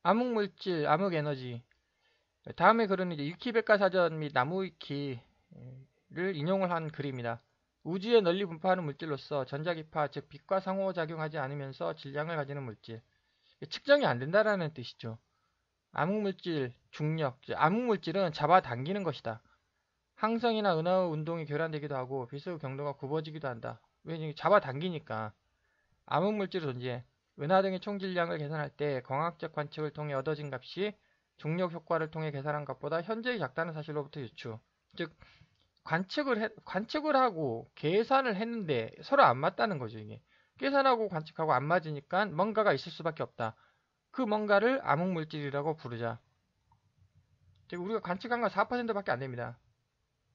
암흑물질, 암흑에너지. 다음에 글은 이제 위키백과사전 및 나무위키를 인용을 한 글입니다. 우주에 널리 분포하는 물질로서 전자기파, 즉 빛과 상호작용하지 않으면서 질량을 가지는 물질. 측정이 안 된다라는 뜻이죠. 암흑물질, 중력. 암흑물질은 잡아당기는 것이다. 항성이나 은하의 운동이 교란되기도 하고 빛의 경도가 굽어지기도 한다. 왜? 잡아당기니까. 암흑물질의 존재. 은하 등의 총질량을 계산할 때 광학적 관측을 통해 얻어진 값이 중력 효과를 통해 계산한 값보다 현저히 작다는 사실로부터 유추. 즉 관측을 하고 계산을 했는데 서로 안 맞다는 거죠, 이게. 계산하고 관측하고 안 맞으니까 뭔가가 있을 수밖에 없다. 그 뭔가를 암흑물질이라고 부르자. 즉 우리가 관측한 건 4%밖에 안 됩니다.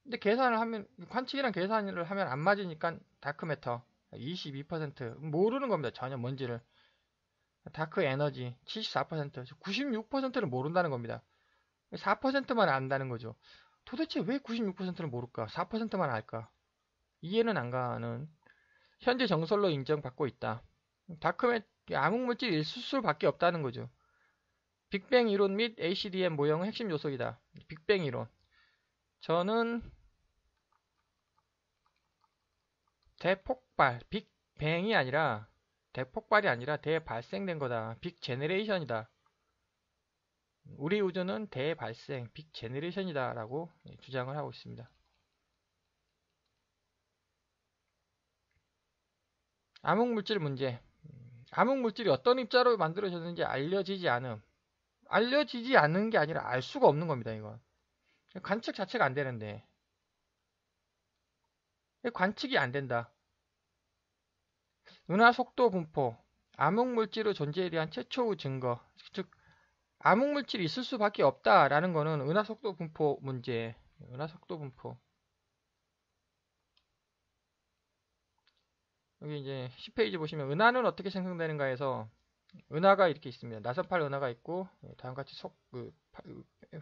근데 계산을 하면 관측이랑 계산을 하면 안 맞으니까 다크매터 22% 모르는 겁니다. 전혀 뭔지를. 다크 에너지 74%, 96%를 모른다는 겁니다. 4%만 안다는 거죠. 도대체 왜 96%를 모를까? 4%만 알까? 이해는 안 가는. 현재 정설로 인정받고 있다. 다크맨 암흑물질 일수술밖에 없다는 거죠. 빅뱅 이론 및 ACDM 모형의 핵심 요소이다. 빅뱅 이론. 저는 대폭발, 빅뱅이 아니라 대폭발이 아니라 대발생된 거다. 빅제네레이션이다. 우리 우주는 대발생, 빅제네레이션이다 라고 주장을 하고 있습니다. 암흑물질 문제. 암흑물질이 어떤 입자로 만들어졌는지 알려지지 않은 게 아니라 알 수가 없는 겁니다. 이건 관측 자체가 안 되는데 관측이 안 된다. 은하 속도 분포, 암흑물질의 존재에 대한 최초의 증거. 즉 암흑물질이 있을 수밖에 없다라는 거는 은하 속도 분포 문제. 은하 속도 분포. 여기 이제 10페이지 보시면 은하는 어떻게 생성되는가 해서 은하가 이렇게 있습니다. 나선팔 은하가 있고 다음같이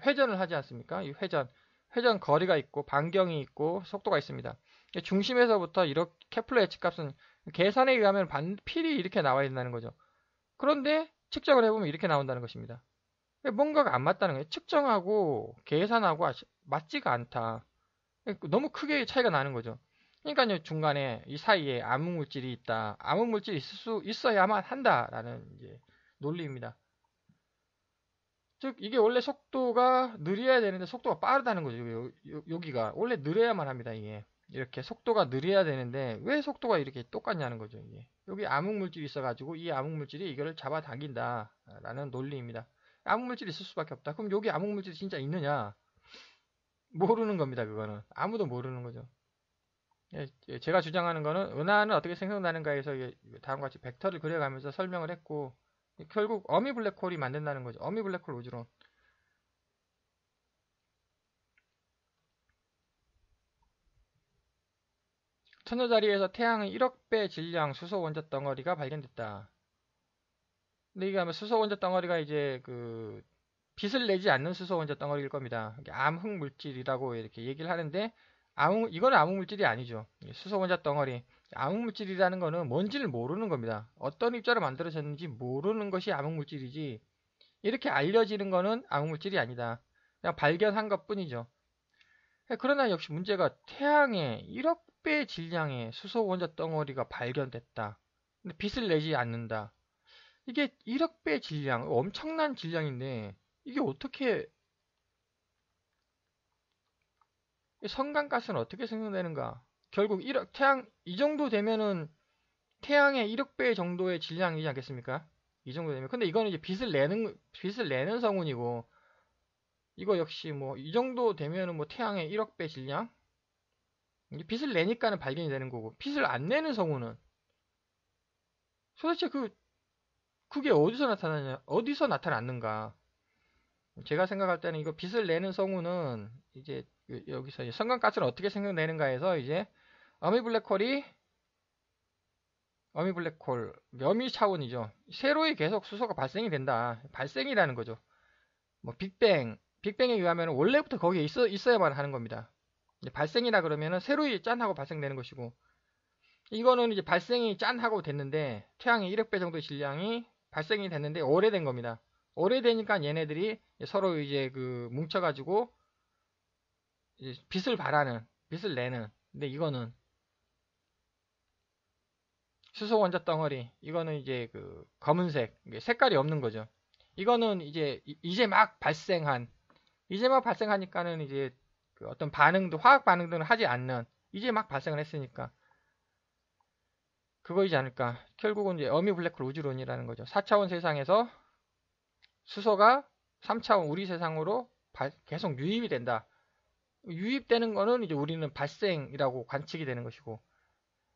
회전을 하지 않습니까? 이 회전 거리가 있고 반경이 있고 속도가 있습니다. 중심에서부터 이렇게 케플러 예측값은 계산에 의하면 반필이 이렇게 나와 있다는 거죠. 그런데 측정을 해보면 이렇게 나온다는 것입니다. 뭔가가 안 맞다는 거예요. 측정하고 계산하고 맞지가 않다. 너무 크게 차이가 나는 거죠. 그러니까 중간에 이 사이에 암흑물질이 있다. 암흑물질이 있어야만 한다라는 이제 논리입니다. 즉 이게 원래 속도가 느려야 되는데 속도가 빠르다는 거죠. 여기가 원래 느려야만 합니다. 이게 이렇게 속도가 느려야 되는데 왜 속도가 이렇게 똑같냐는 거죠. 이게 여기 암흑물질이 있어가지고 이 암흑물질이 이거를 잡아당긴다라는 논리입니다. 암흑물질이 있을 수밖에 없다. 그럼 여기 암흑물질이 진짜 있느냐? 모르는 겁니다. 그거는 아무도 모르는 거죠. 제가 주장하는 거는 은하는 어떻게 생성나는가에서 다음과 같이 벡터를 그려가면서 설명을 했고 결국 어미 블랙홀이 만든다는 거죠. 어미 블랙홀 우주론. 천여자리에서 태양의 1억 배 질량 수소 원자 덩어리가 발견됐다. 근데 이게 아마 수소 원자 덩어리가 이제 그 빛을 내지 않는 수소 원자 덩어리일 겁니다. 암흑 물질이라고 이렇게 얘기를 하는데 이거는 암흑 물질이 아니죠. 수소 원자 덩어리. 암흑 물질이라는 거는 뭔지를 모르는 겁니다. 어떤 입자로 만들어졌는지 모르는 것이 암흑 물질이지. 이렇게 알려지는 거는 암흑 물질이 아니다. 그냥 발견한 것뿐이죠. 그러나 역시 문제가 태양의 1억 배 질량의 수소 원자 덩어리가 발견됐다. 근데 빛을 내지 않는다. 이게 1억 배 질량, 엄청난 질량인데 이게 어떻게 성간가스는 어떻게 생성되는가? 결국 1억 태양 이 정도 되면은 태양의 1억 배 정도의 질량이지 않겠습니까? 이 정도 되면. 근데 이거는 이제 빛을 내는 성운이고 이거 역시 뭐 이 정도 되면은 뭐 태양의 1억 배 질량? 빛을 내니까는 발견이 되는 거고 빛을 안 내는 성운은 도대체 그게 어디서 나타났는가? 제가 생각할 때는 이거 빛을 내는 성운은 이제 여기서 이제 성간가스는 어떻게 생성되는가 해서 이제 어미 블랙홀 몇미 차원이죠. 세로에 계속 수소가 발생이 된다. 발생이라는 거죠. 뭐 빅뱅에 의하면 원래부터 거기에 있어야만 하는 겁니다. 발생이라 그러면은 세로이 짠 하고 발생되는 것이고 이거는 이제 발생이 짠 하고 됐는데 태양의 1억 배 정도의 질량이 발생이 됐는데 오래된 겁니다. 오래되니까 얘네들이 서로 이제 그 뭉쳐가지고 이제 빛을 발하는, 빛을 내는. 근데 이거는 수소 원자 덩어리, 이거는 이제 그 검은색, 색깔이 없는 거죠. 이거는 이제 막 발생하니까는 이제 그 어떤 반응도, 화학 반응들은 하지 않는, 이제 막 발생을 했으니까 그거이지 않을까. 결국은 이제 어미 블랙홀 우주론이라는 거죠. 4차원 세상에서 수소가 3차원 우리 세상으로 계속 유입이 된다. 유입되는 거는 이제 우리는 발생이라고 관측이 되는 것이고,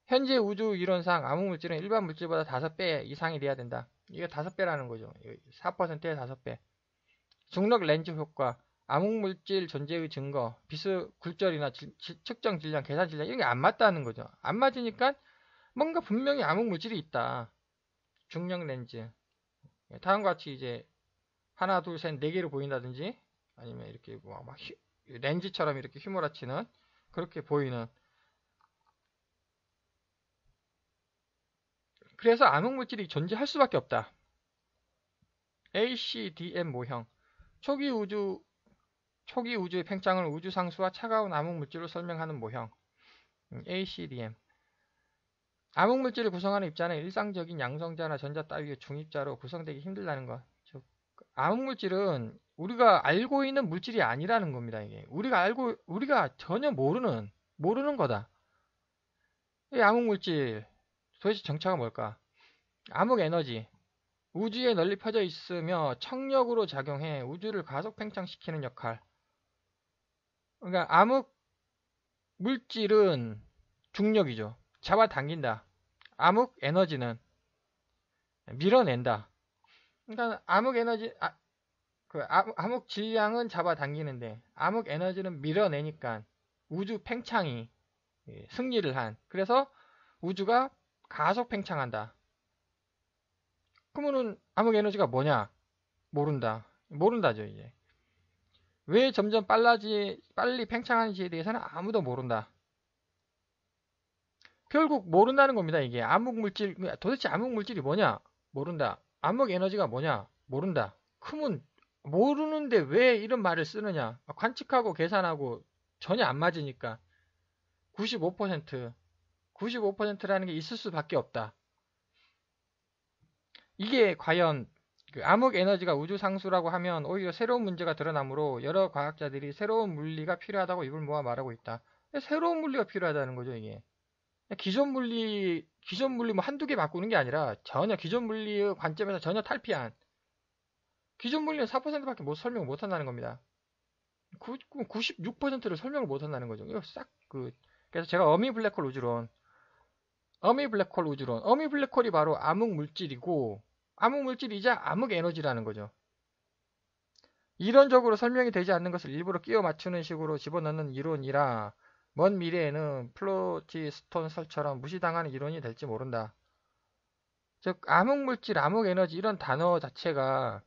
현재 우주 이론상 암흑물질은 일반 물질보다 5배 이상이 돼야 된다. 이게 5배라는 거죠. 4%의 5배. 중력 렌즈 효과, 암흑물질 존재의 증거, 비스 굴절이나 측정 질량, 계산 질량 이런 게 안 맞다는 거죠. 안 맞으니까 뭔가 분명히 암흑물질이 있다. 중력 렌즈. 다음과 같이 이제 하나, 둘, 셋, 네 개로 보인다든지 아니면 이렇게 막 렌즈처럼 이렇게 휘몰아치는 그렇게 보이는. 그래서 암흑물질이 존재할 수밖에 없다. ACDM 모형. 초기 우주의 팽창을 우주상수와 차가운 암흑물질로 설명하는 모형. ACDM. 암흑물질을 구성하는 입자는 일상적인 양성자나 전자 따위의 중입자로 구성되기 힘들다는 것. 즉, 암흑물질은 우리가 알고 있는 물질이 아니라는 겁니다. 이게 우리가 전혀 모르는 거다. 이 암흑물질 도대체 정체가 뭘까? 암흑에너지. 우주에 널리 펴져 있으며 청력으로 작용해 우주를 가속 팽창시키는 역할. 그러니까 암흑 물질은 중력이죠. 잡아당긴다. 암흑 에너지는 밀어낸다. 그러니까 암흑 질량은 잡아당기는데 암흑 에너지는 밀어내니까 우주 팽창이 승리를 한. 그래서 우주가 가속 팽창한다. 그러면은 암흑 에너지가 뭐냐? 모른다죠, 이제. 왜 점점 빨리 팽창하는지에 대해서는 아무도 모른다. 결국 모른다는 겁니다, 이게. 도대체 암흑 물질이 뭐냐? 모른다. 암흑 에너지가 뭐냐? 모른다. 그러면 모르는데 왜 이런 말을 쓰느냐? 관측하고 계산하고 전혀 안 맞으니까 95%라는 게 있을 수밖에 없다. 이게 과연 그 암흑 에너지가 우주 상수라고 하면 오히려 새로운 문제가 드러나므로 여러 과학자들이 새로운 물리가 필요하다고 입을 모아 말하고 있다. 새로운 물리가 필요하다는 거죠, 이게. 기존 물리 뭐 한두 개 바꾸는 게 아니라 전혀 기존 물리의 관점에서 전혀 탈피한, 기존 물리는 4%밖에 설명을 못 한다는 겁니다. 96%를 설명을 못 한다는 거죠. 이거 그래서 제가 어미 블랙홀 우주론, 어미 블랙홀이 바로 암흑 물질이고, 암흑 물질이자 암흑 에너지라는 거죠. 이론적으로 설명이 되지 않는 것을 일부러 끼워 맞추는 식으로 집어넣는 이론이라 먼 미래에는 플로치스톤설처럼 무시당하는 이론이 될지 모른다. 즉 암흑물질, 암흑에너지 이런 단어 자체가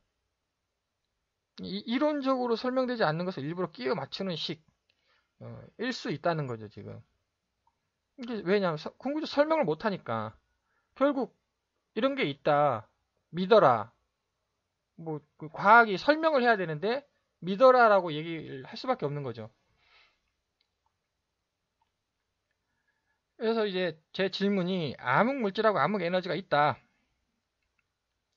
이론적으로 설명되지 않는 것을 일부러 끼워 맞추는 식일 수 있다는 거죠, 지금. 이게 왜냐하면 궁극적으로 설명을 못하니까. 결국 이런 게 있다, 믿어라. 그 과학이 설명을 해야 되는데 믿어라라고 얘기를 할 수밖에 없는 거죠. 그래서 이제 제 질문이 암흑물질하고 암흑에너지가 있다.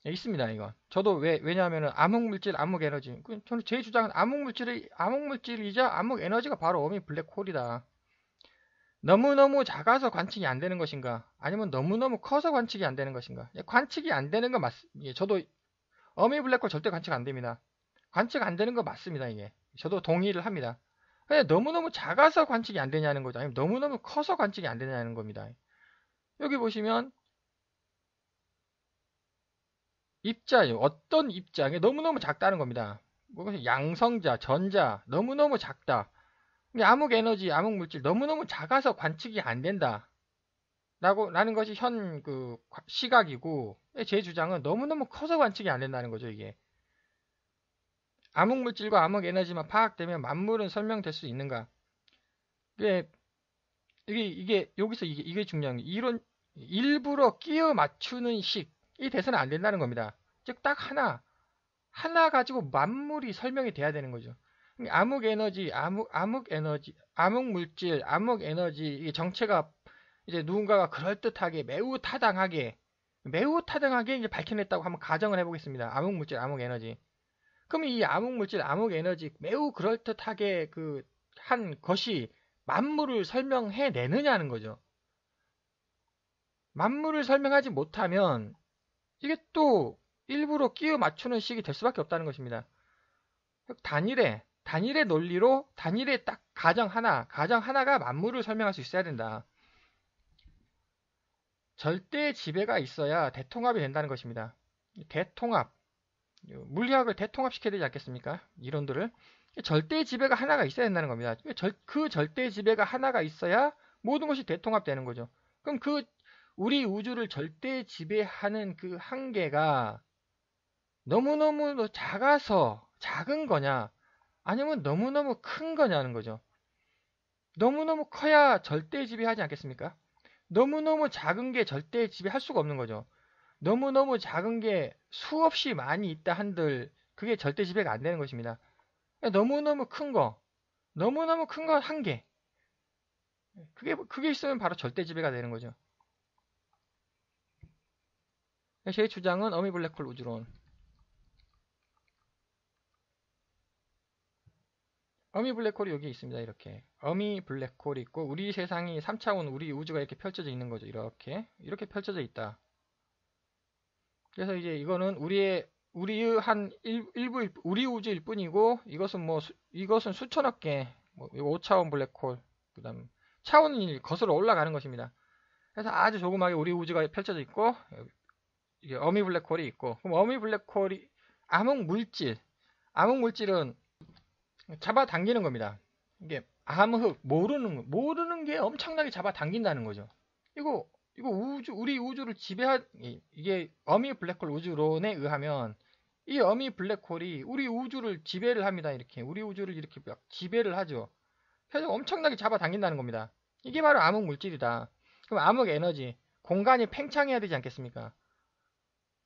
있습니다, 이거. 저도 왜냐하면 암흑물질, 암흑에너지. 저는 제 주장은 암흑물질이자 암흑에너지가 바로 어미 블랙홀이다. 너무너무 작아서 관측이 안 되는 것인가? 아니면 너무너무 커서 관측이 안 되는 것인가? 관측이 안 되는 거 저도 어미 블랙홀 절대 관측 안 됩니다. 관측 안 되는 거 맞습니다, 이게. 저도 동의를 합니다. 근데 너무너무 작아서 관측이 안 되냐는 거죠. 아니면 너무너무 커서 관측이 안 되냐는 겁니다. 여기 보시면 입자요. 어떤 입자, 너무너무 작다는 겁니다. 양성자, 전자, 너무너무 작다. 암흑 에너지, 암흑 물질 너무너무 작아서 관측이 안 된다. 라는 것이 현 시각이고, 제 주장은 너무너무 커서 관측이 안 된다는 거죠, 이게. 암흑 물질과 암흑 에너지만 파악되면 만물은 설명될 수 있는가? 여기서 이게 중요한 게, 일부러 끼워 맞추는 식이 돼서는 안 된다는 겁니다. 즉, 딱 하나, 하나 가지고 만물이 설명이 돼야 되는 거죠. 암흑 에너지, 암흑 물질, 암흑 에너지, 이게 정체가 이제 누군가가 그럴듯하게 매우 타당하게 이제 밝혀냈다고 한번 가정을 해보겠습니다. 암흑 물질, 암흑 에너지. 그럼 이 암흑 물질, 암흑 에너지 매우 그럴듯하게 그 한 것이 만물을 설명해 내느냐는 거죠. 만물을 설명하지 못하면 이게 또 일부러 끼워 맞추는 식이 될 수밖에 없다는 것입니다. 단일의 논리로 단일의 딱 가정 하나가 만물을 설명할 수 있어야 된다. 절대 지배가 있어야 대통합이 된다는 것입니다. 대통합, 물리학을 대통합시켜야 되지 않겠습니까? 이론들을. 절대 지배가 하나가 있어야 된다는 겁니다. 그 절대 지배가 하나가 있어야 모든 것이 대통합되는 거죠. 그럼 그 우리 우주를 절대 지배하는 그 한계가 너무너무 작아서 작은 거냐, 아니면 너무너무 큰 거냐는 거죠. 너무너무 커야 절대 지배하지 않겠습니까? 너무너무 작은 게 절대 지배할 수가 없는 거죠. 너무너무 작은 게 수없이 많이 있다 한들 그게 절대 지배가 안 되는 것입니다. 너무너무 큰 거, 너무너무 큰 거 한 개. 그게 있으면 바로 절대 지배가 되는 거죠. 제 주장은 어미 블랙홀 우주론. 어미 블랙홀이 여기 있습니다. 이렇게 어미 블랙홀이 있고 우리 세상이 3차원 우리 우주가 이렇게 펼쳐져 있는 거죠. 이렇게 펼쳐져 있다. 그래서 이제 이거는 우리의 한 일부 우리 우주일 뿐이고 이것은 수천억 개 5차원 블랙홀 그다음 차원이 거슬러 올라가는 것입니다. 그래서 아주 조그맣게 우리 우주가 펼쳐져 있고 이게 어미 블랙홀이 있고 그럼 어미 블랙홀이 암흑 물질은 잡아당기는 겁니다. 이게 암흑 모르는 게 엄청나게 잡아당긴다는 거죠. 이거 우리 우주를 이게 어미 블랙홀 우주론에 의하면 이 어미 블랙홀이 우리 우주를 지배를 합니다. 이렇게 우리 우주를 이렇게 막 지배를 하죠. 그래서 엄청나게 잡아당긴다는 겁니다. 이게 바로 암흑 물질이다. 그럼 암흑 에너지, 공간이 팽창해야 되지 않겠습니까?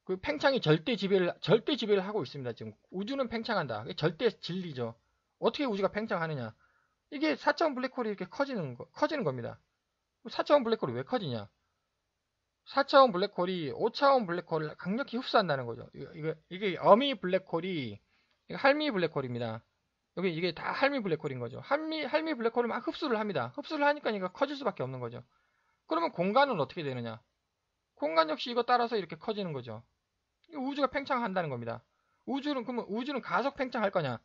그 팽창이 절대 지배를 하고 있습니다. 지금 우주는 팽창한다. 절대 진리죠. 어떻게 우주가 팽창하느냐? 이게 4차원 블랙홀이 이렇게 커지는 겁니다. 4차원 블랙홀이 왜 커지냐? 4차원 블랙홀이 5차원 블랙홀을 강력히 흡수한다는 거죠. 이게 어미 블랙홀이 할미 블랙홀입니다. 이게 다 할미 블랙홀인 거죠. 할미 블랙홀을 막 흡수를 합니다. 흡수를 하니까 이거 커질 수밖에 없는 거죠. 그러면 공간은 어떻게 되느냐? 공간 역시 이거 따라서 이렇게 커지는 거죠. 우주가 팽창한다는 겁니다. 그러면 우주는 가속 팽창할 거냐?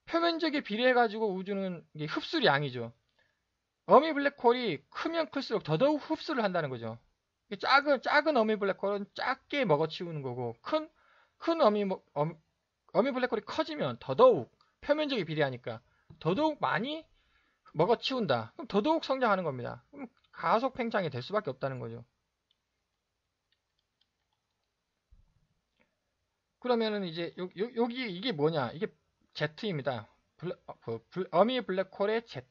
표면적에 비례해가지고 우주는 이게 흡수량이죠. 어미 블랙홀이 크면 클수록 더더욱 흡수를 한다는 거죠. 작은 어미 블랙홀은 작게 먹어치우는 거고, 큰 어미 블랙홀이 커지면 더더욱 표면적에 비례하니까 더더욱 많이 먹어치운다. 그럼 더더욱 성장하는 겁니다. 그럼 가속 팽창이 될 수밖에 없다는 거죠. 그러면은 이제 여기 이게 뭐냐? 이게 Z입니다. 어미 블랙홀의 Z.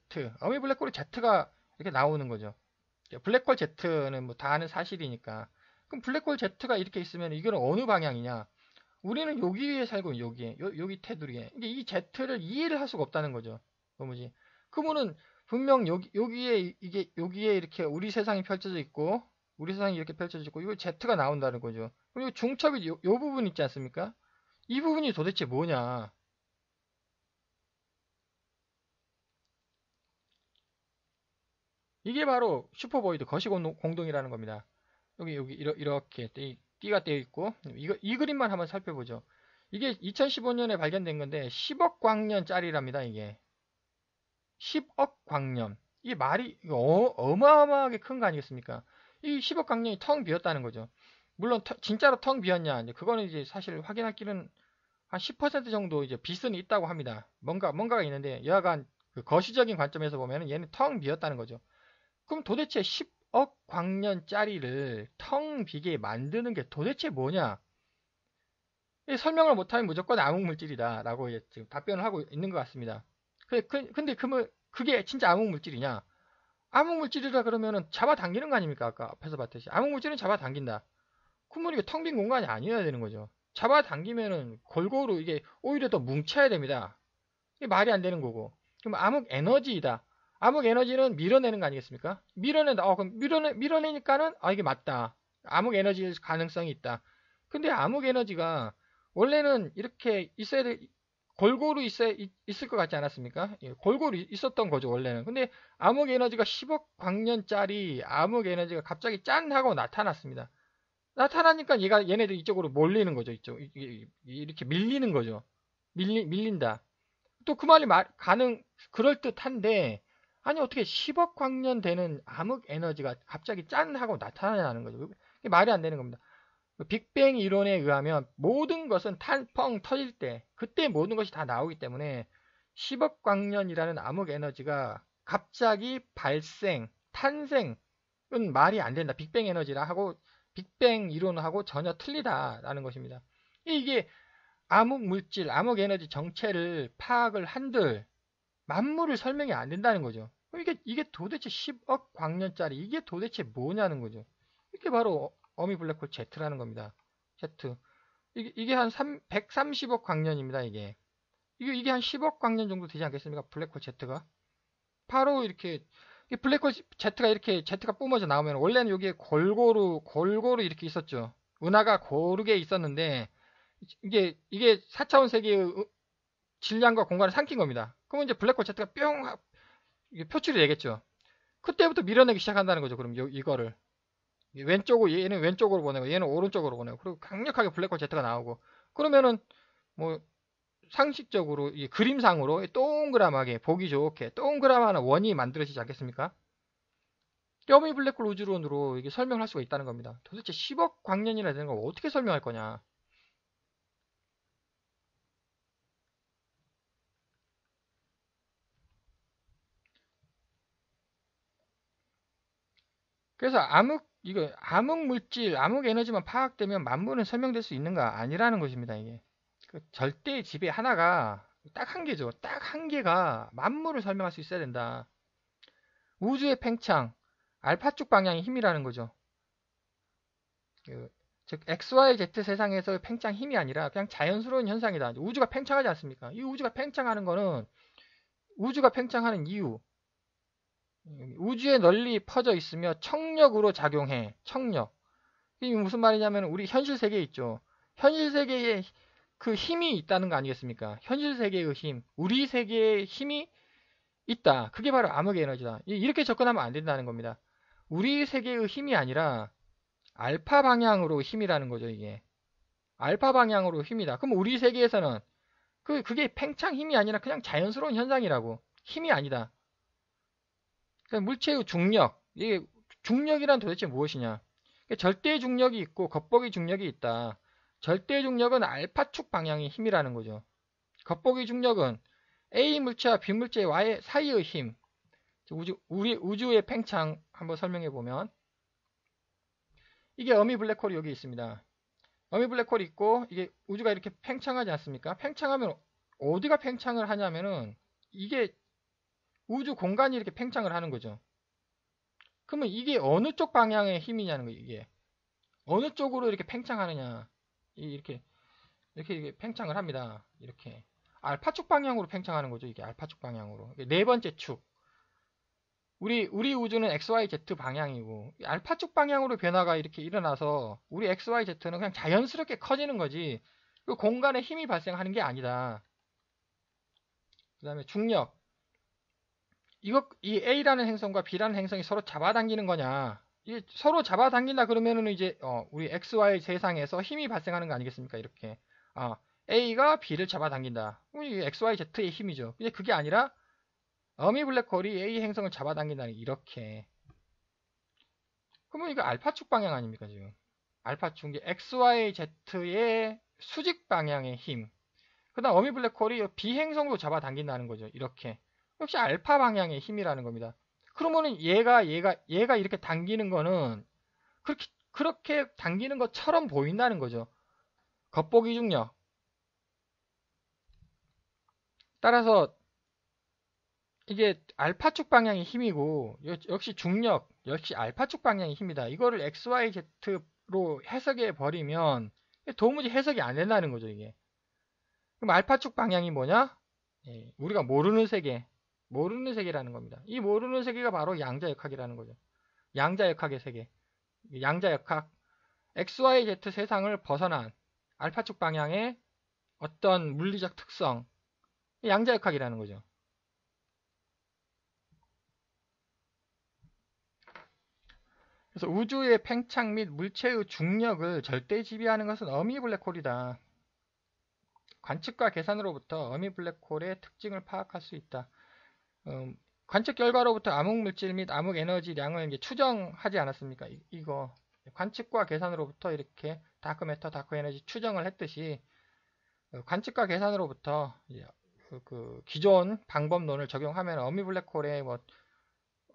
어미 블랙홀의 Z가 이렇게 나오는 거죠. 블랙홀 Z는 뭐 다 아는 사실이니까. 그럼 블랙홀 Z가 이렇게 있으면 이거는 어느 방향이냐? 우리는 여기에 살고 여기 테두리에. 근데 이 Z를 이해를 할 수가 없다는 거죠. 뭐지? 그러면은 분명 여기에 이렇게 우리 세상이 펼쳐져 있고 우리 세상이 이렇게 펼쳐져 있고 이거 Z가 나온다는 거죠. 그리고 중첩이 요 부분 있지 않습니까? 이 부분이 도대체 뭐냐? 이게 바로 슈퍼보이드 거시공동이라는 겁니다. 여기 이렇게 띠가 떼어 있고 이 그림만 한번 살펴보죠. 이게 2015년에 발견된 건데 10억 광년짜리랍니다. 이게 10억 광년. 이게 말이 어마어마하게 큰 거 아니겠습니까? 이 10억 광년이 텅 비었다는 거죠. 물론 진짜로 텅 비었냐? 그거는 이제 사실 확인할 길은 한 10% 정도 이제 빚은 있다고 합니다. 뭔가가 있는데 여하간 그 거시적인 관점에서 보면 얘는 텅 비었다는 거죠. 그럼 도대체 10억 광년짜리를 텅 비게 만드는 게 도대체 뭐냐? 설명을 못하면 무조건 암흑물질이다 라고 지금 답변을 하고 있는 것 같습니다. 근데 그게 진짜 암흑물질이냐? 암흑물질이라 그러면은 잡아당기는 거 아닙니까? 아까 앞에서 봤듯이 암흑물질은 잡아당긴다. 그러면 이게 텅 빈 공간이 아니어야 되는 거죠. 잡아당기면은 골고루 이게 오히려 더 뭉쳐야 됩니다. 이게 말이 안 되는 거고. 그럼 암흑 에너지이다. 암흑 에너지는 밀어내는 거 아니겠습니까? 밀어낸다. 그럼 밀어내니까는 이게 맞다. 암흑 에너지일 가능성이 있다. 근데 암흑 에너지가 원래는 이렇게 있어야 돼. 골고루 있을 것 같지 않았습니까? 예, 골고루 있었던 거죠, 원래는. 근데 암흑 에너지가 10억 광년짜리 암흑 에너지가 갑자기 짠 하고 나타났습니다. 나타나니까 얘네들 이쪽으로 몰리는 거죠, 이렇게 밀리는 거죠. 밀린다. 또 그 말이 그럴듯한데, 아니, 어떻게 10억 광년 되는 암흑 에너지가 갑자기 짠 하고 나타나냐는 거죠. 이게 말이 안 되는 겁니다. 빅뱅 이론에 의하면 모든 것은 펑 터질 때, 그때 모든 것이 다 나오기 때문에 10억 광년이라는 암흑 에너지가 갑자기 탄생은 말이 안 된다. 빅뱅 에너지라 하고, 빅뱅 이론하고 전혀 틀리다라는 것입니다. 이게 암흑 물질, 암흑 에너지 정체를 파악을 한들 만물을 설명이 안 된다는 거죠. 이게 도대체 10억 광년짜리 이게 도대체 뭐냐는 거죠. 이게 바로 어미 블랙홀 Z라는 겁니다. Z. 이게 한 130억 광년입니다. 이게 한 10억 광년 정도 되지 않겠습니까? 블랙홀 Z가. 바로 이렇게 블랙홀 Z가 뿜어져 나오면 원래는 여기에 골고루 이렇게 있었죠. 은하가 고르게 있었는데 이게 4차원 세계의 질량과 공간을 삼킨 겁니다. 그러면 이제 블랙홀 Z가 뿅 표출이 되겠죠. 그때부터 밀어내기 시작한다는 거죠. 그럼 이거를 얘는 왼쪽으로 보내고 얘는 오른쪽으로 보내고 그리고 강력하게 블랙홀 Z가 나오고 그러면은 뭐 상식적으로 이 그림상으로 동그랗게 보기 좋게 동그라한 원이 만들어지지 않겠습니까? 어미 블랙홀 우주론으로 이게 설명할 수가 있다는 겁니다. 도대체 10억 광년이나 되는 걸 어떻게 설명할 거냐? 그래서 암흑 물질, 암흑 에너지만 파악되면 만물은 설명될 수 있는가? 아니라는 것입니다, 이게. 절대의 지배 하나가 딱 한 개죠. 딱 한 개가 만물을 설명할 수 있어야 된다. 우주의 팽창, 알파축 방향의 힘이라는 거죠. 즉 XYZ 세상에서의 팽창 힘이 아니라 그냥 자연스러운 현상이다. 우주가 팽창하지 않습니까? 이 우주가 팽창하는 거는 우주가 팽창하는 이유, 우주에 널리 퍼져 있으며 청력으로 작용해. 청력. 이게 무슨 말이냐면 우리 현실 세계에 있죠. 현실 세계에 그 힘이 있다는 거 아니겠습니까? 현실 세계의 힘, 우리 세계의 힘이 있다. 그게 바로 암흑 에너지다. 이렇게 접근하면 안 된다는 겁니다. 우리 세계의 힘이 아니라 알파 방향으로 힘이라는 거죠, 이게. 알파 방향으로 힘이다. 그럼 우리 세계에서는 그게 팽창 힘이 아니라 그냥 자연스러운 현상이라고. 힘이 아니다. 물체의 중력. 이게 중력이란 도대체 무엇이냐? 절대 중력이 있고 겉보기 중력이 있다. 절대 중력은 알파축 방향의 힘이라는 거죠. 겉보기 중력은 A 물체와 B 물체의 사이의 힘. 우주의 팽창 한번 설명해 보면 이게 어미 블랙홀이 여기 있습니다. 어미 블랙홀이 있고 이게 우주가 이렇게 팽창하지 않습니까? 팽창하면 어디가 팽창을 하냐면은 이게 우주 공간이 이렇게 팽창을 하는 거죠. 그러면 이게 어느 쪽 방향의 힘이냐는 거예요. 이게 어느 쪽으로 이렇게 팽창하느냐. 이렇게 팽창을 합니다. 이렇게 알파축 방향으로 팽창하는 거죠. 이게 알파축 방향으로. 네 번째 축. 우리 우주는 XYZ 방향이고 알파축 방향으로 변화가 이렇게 일어나서 우리 XYZ는 그냥 자연스럽게 커지는 거지 그 공간에 힘이 발생하는 게 아니다. 그 다음에 중력. 이 A라는 행성과 B라는 행성이 서로 잡아당기는 거냐? 이게 서로 잡아당긴다 그러면은 이제 우리 XY 세상에서 힘이 발생하는 거 아니겠습니까? 이렇게 A가 B를 잡아당긴다. 우리 XYZ의 힘이죠. 근데 그게 아니라 어미 블랙홀이 A 행성을 잡아당긴다는 이렇게. 그러면 이거 알파축 방향 아닙니까 지금? 알파축 이 XYZ의 수직 방향의 힘. 그다음 어미 블랙홀이 B 행성도 잡아당긴다는 거죠. 이렇게. 역시 알파 방향의 힘이라는 겁니다. 그러면은 얘가 이렇게 당기는 거는 그렇게 당기는 것처럼 보인다는 거죠. 겉보기 중력. 따라서 이게 알파축 방향의 힘이고 역시 중력 역시 알파축 방향의 힘이다. 이거를 XYZ로 해석해 버리면 도무지 해석이 안 된다는 거죠, 이게. 그럼 알파축 방향이 뭐냐? 예, 우리가 모르는 세계라는 겁니다. 이 모르는 세계가 바로 양자역학이라는 거죠. 양자역학의 세계. 양자역학. XYZ 세상을 벗어난 알파축 방향의 어떤 물리적 특성. 양자역학이라는 거죠. 그래서 우주의 팽창 및 물체의 중력을 절대 지배하는 것은 어미 블랙홀이다. 관측과 계산으로부터 어미 블랙홀의 특징을 파악할 수 있다. 관측 결과로부터 암흑 물질 및 암흑 에너지량을 이제 추정하지 않았습니까? 이거 관측과 계산으로부터 이렇게 다크매터, 다크에너지 추정을 했듯이 관측과 계산으로부터 그 기존 방법론을 적용하면 어미 블랙홀의 뭐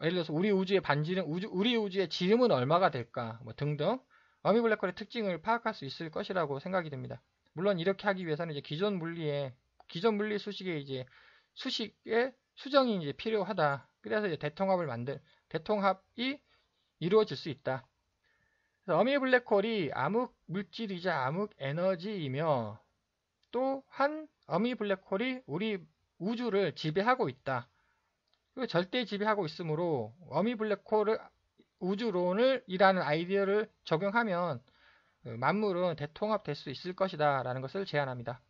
예를 들어서 우리 우주의 반지름, 우리 우주의 지름은 얼마가 될까, 뭐 등등 어미 블랙홀의 특징을 파악할 수 있을 것이라고 생각이 됩니다. 물론 이렇게 하기 위해서는 이제 기존 물리 수식의 이제 수식의 수정이 이제 필요하다. 그래서 이제 대통합이 이루어질 수 있다. 그래서 어미 블랙홀이 암흑 물질이자 암흑 에너지이며 또한 어미 블랙홀이 우리 우주를 지배하고 있다. 절대 지배하고 있으므로 어미 블랙홀을 우주론을 이라는 아이디어를 적용하면 만물은 대통합될 수 있을 것이다 라는 것을 제안합니다.